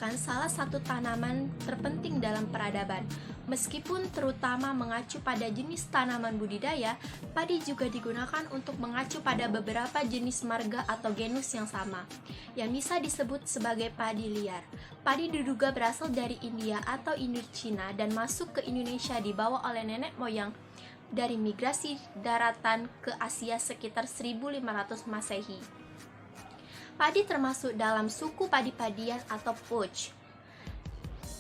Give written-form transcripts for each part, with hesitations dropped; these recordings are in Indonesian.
merupakan salah satu tanaman terpenting dalam peradaban. Meskipun terutama mengacu pada jenis tanaman budidaya, padi juga digunakan untuk mengacu pada beberapa jenis marga atau genus yang sama, yang bisa disebut sebagai padi liar. Padi diduga berasal dari India atau Indochina dan masuk ke Indonesia dibawa oleh nenek moyang dari migrasi daratan ke Asia sekitar 1500 Masehi. Padi termasuk dalam suku padi-padian atau poch.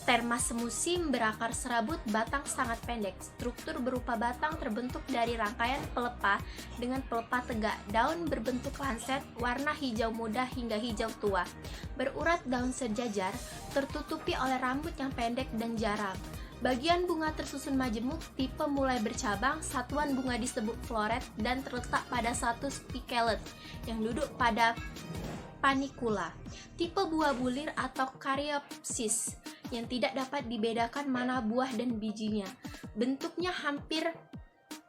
Terma semusim berakar serabut, batang sangat pendek. Struktur berupa batang terbentuk dari rangkaian pelepah dengan pelepah tegak. Daun berbentuk lancet, warna hijau muda hingga hijau tua. Berurat daun sejajar, tertutupi oleh rambut yang pendek dan jarang. Bagian bunga tersusun majemuk, tipe mulai bercabang, satuan bunga disebut floret dan terletak pada satu spikelet yang duduk pada panicula. Tipe buah bulir atau karyopsis yang tidak dapat dibedakan mana buah dan bijinya. Bentuknya hampir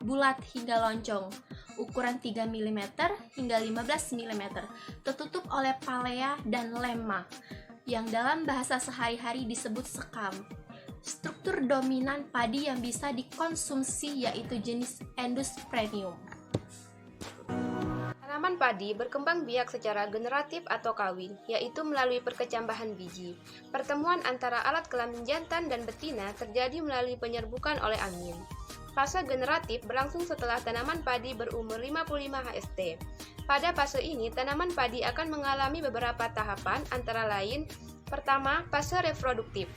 bulat hingga loncong, ukuran 3 mm hingga 15 mm, tertutup oleh palea dan lemma, yang dalam bahasa sehari-hari disebut sekam. Struktur dominan padi yang bisa dikonsumsi yaitu jenis Endospermum. Tanaman padi berkembang biak secara generatif atau kawin, yaitu melalui perkecambahan biji. Pertemuan antara alat kelamin jantan dan betina terjadi melalui penyerbukan oleh angin. Fase generatif berlangsung setelah tanaman padi berumur 55 HST. Pada fase ini, tanaman padi akan mengalami beberapa tahapan, antara lain: pertama, fase reproduktif.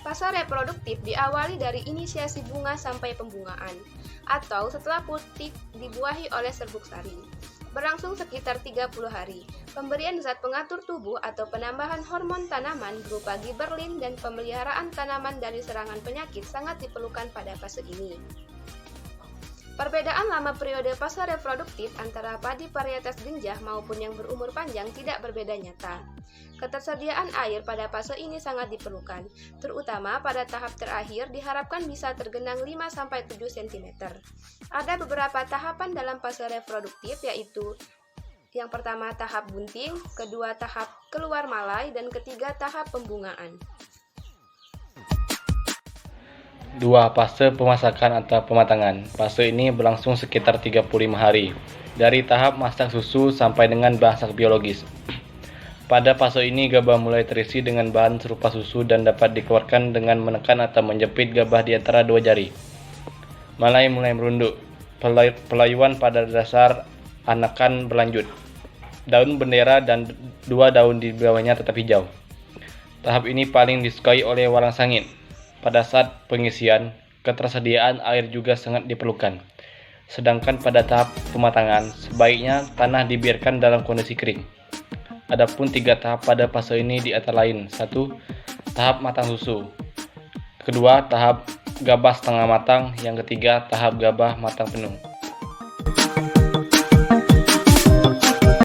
Fase reproduktif diawali dari inisiasi bunga sampai pembungaan, atau setelah putik dibuahi oleh serbuk sari. Berlangsung sekitar 30 hari. Pemberian zat pengatur tubuh atau penambahan hormon tanaman berupa giberlin dan pemeliharaan tanaman dari serangan penyakit sangat diperlukan pada fase ini. Perbedaan lama periode fase reproduktif antara padi varietas genjah maupun yang berumur panjang tidak berbeda nyata. Ketersediaan air pada fase ini sangat diperlukan, terutama pada tahap terakhir diharapkan bisa tergenang 5-7 cm. Ada beberapa tahapan dalam fase reproduktif, yaitu yang pertama tahap bunting, kedua tahap keluar malai, dan ketiga tahap pembungaan. 2. Fase pemasakan atau pematangan. Fase ini berlangsung sekitar 35 hari, dari tahap masak susu sampai dengan masak biologis. Pada fase ini, gabah mulai terisi dengan bahan serupa susu dan dapat dikeluarkan dengan menekan atau menjepit gabah di antara dua jari. Malai mulai merunduk. Pelayuan pada dasar anakan berlanjut. Daun bendera dan dua daun di bawahnya tetap hijau. Tahap ini paling disukai oleh walang sangit. Pada saat pengisian, ketersediaan air juga sangat diperlukan. Sedangkan pada tahap pematangan, sebaiknya tanah dibiarkan dalam kondisi kering. Adapun 3 tahap pada fase ini di antara lain: 1. Tahap matang susu. Kedua, tahap gabah setengah matang. Yang ketiga, tahap gabah matang penuh.